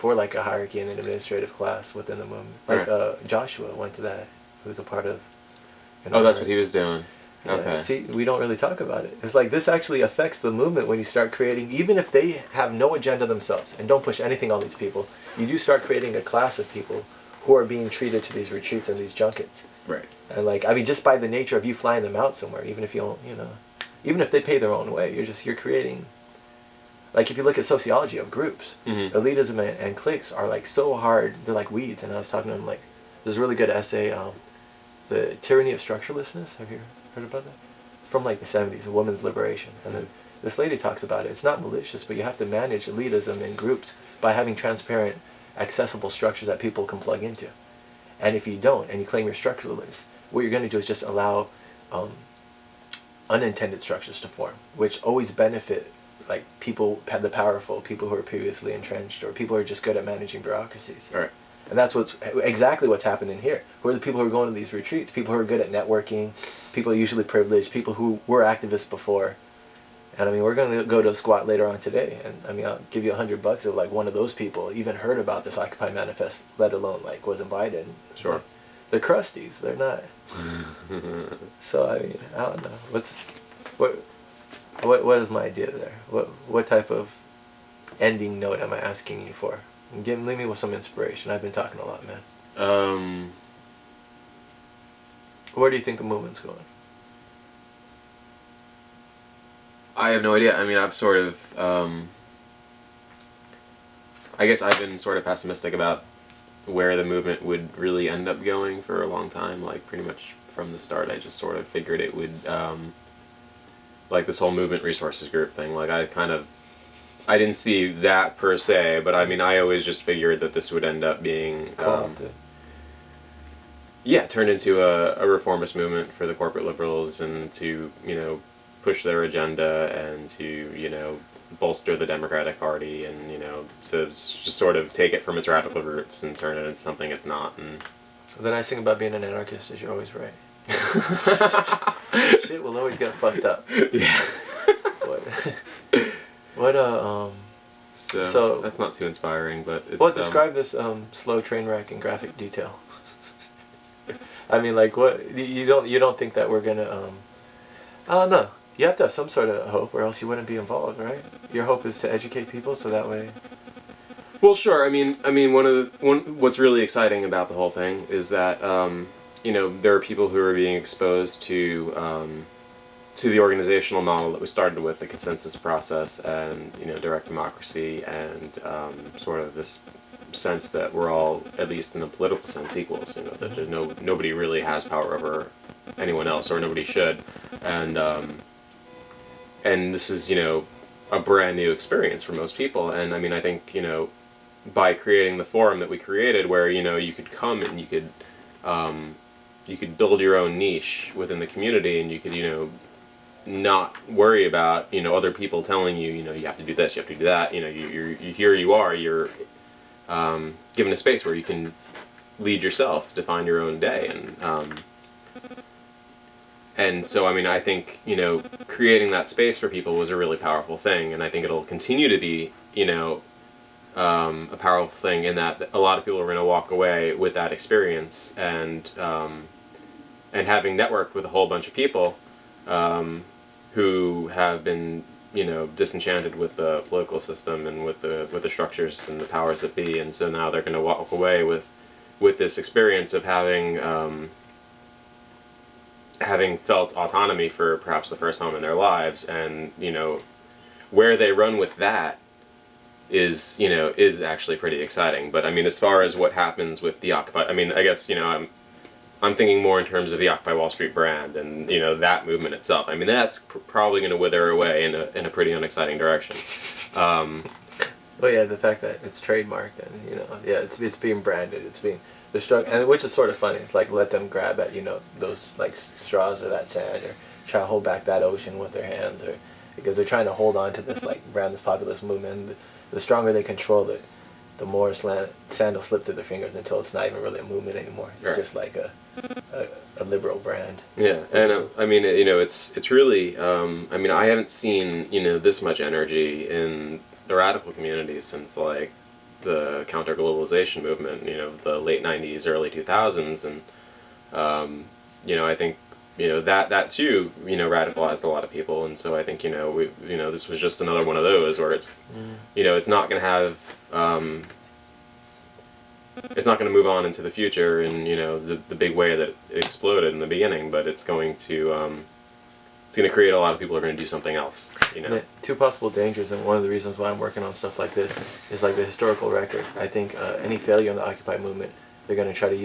for like a hierarchy and an administrative class within the movement. Like Joshua went to that, who was a part of. Oh, that's what he was doing. Yeah, okay. see, we don't really talk about it. It's like this actually affects the movement when you start creating, even if they have no agenda themselves and don't push anything on these people, you do start creating a class of people who are being treated to these retreats and these junkets. Right. And like, I mean, just by the nature of you flying them out somewhere, even if you don't, you know, even if they pay their own way, you're creating, like if you look at sociology of groups, elitism and cliques are like so hard, they're like weeds. And I was talking to them like, there's a really good essay, The Tyranny of Structurelessness. Have you heard about that? It's from like the 70s, a woman's liberation. And then this lady talks about it. It's not malicious, but you have to manage elitism in groups by having transparent, accessible structures that people can plug into. And if you don't, and you claim you're structuralist, what you're going to do is just allow unintended structures to form, which always benefit like people, the powerful, people who are previously entrenched, or people who are just good at managing bureaucracies. Right. And that's exactly what's happening here. Who are the people who are going to these retreats? People who are good at networking, people usually privileged, people who were activists before. And I mean, we're going to go to a squat later on today, and I mean, I'll give you $100 if like one of those people even heard about this Occupy Manifest, let alone like was invited. Sure. Like, they're crusties. They're not. So I mean, I don't know. What is my idea there? What type of ending note am I asking you for? Leave me with some inspiration. I've been talking a lot, man. Where do you think the movement's going? I have no idea. I mean, I've sort of, I guess I've been sort of pessimistic about where the movement would really end up going for a long time. Like, pretty much from the start, I just sort of figured it would, like this whole movement resources group thing, like I didn't see that per se, but I mean, I always just figured that this would end up being, turned into a reformist movement for the corporate liberals, and to, you know, push their agenda, and to, you know, bolster the Democratic Party, and, you know, to just sort of take it from its radical roots and turn it into something it's not. And the nice thing about being an anarchist is you're always right. Shit will always get fucked up. Yeah. So that's not too inspiring, but it's, describe this slow train wreck in graphic detail. I mean, like, what you don't think that we're gonna I don't know. You have to have some sort of hope, or else you wouldn't be involved, right? Your hope is to educate people, so that way. Well, sure. I mean, what's really exciting about the whole thing is that you know, there are people who are being exposed to the organizational model that we started with, the consensus process, and, you know, direct democracy, and sort of this sense that we're all, at least in a political sense, equals. You know, that there's nobody really has power over anyone else, or nobody should, and this is, you know, a brand new experience for most people. And I mean, I think, you know, by creating the forum that we created, where, you know, you could come and you could build your own niche within the community, and you could, you know, not worry about, you know, other people telling you, you know, you have to do this, you have to do that. You know, you're given a space where you can lead yourself, define your own day, and so, I mean, I think, you know, creating that space for people was a really powerful thing, and I think it'll continue to be, you know, a powerful thing, in that a lot of people are going to walk away with that experience, and having networked with a whole bunch of people who have been, you know, disenchanted with the political system and with the structures and the powers that be, and so now they're going to walk away with this experience of having felt autonomy for perhaps the first time in their lives. And, you know, where they run with that is actually pretty exciting. But I mean, as far as what happens with the Occupy, I mean, I guess, you know, I'm thinking more in terms of the Occupy Wall Street brand, and, you know, that movement itself. I mean, that's probably going to wither away in a pretty unexciting direction. Well, yeah, the fact that it's trademarked, and, you know, yeah, it's being branded, it's being and which is sort of funny. It's like, let them grab at, you know, those like straws or that sand, or try to hold back that ocean with their hands, or because they're trying to hold on to this like brand, this populist movement. The stronger they control it, the more sand will slip through their fingers until it's not even really a movement anymore. It's just like a liberal brand. Yeah, and I mean, you know, it's really, I mean, I haven't seen, you know, this much energy in the radical community since, like, the counter-globalization movement, the late 90s, early 2000s, and I think that too radicalized a lot of people, and so I think this was just another one of those where it's it's not going to have it's not going to move on into the future in the big way that it exploded in the beginning, but it's going to create a lot of people who are going to do something else. The two possible dangers, and one of the reasons why I'm working on stuff like this is like the historical record. I think any failure in the Occupy movement, they're going to try to use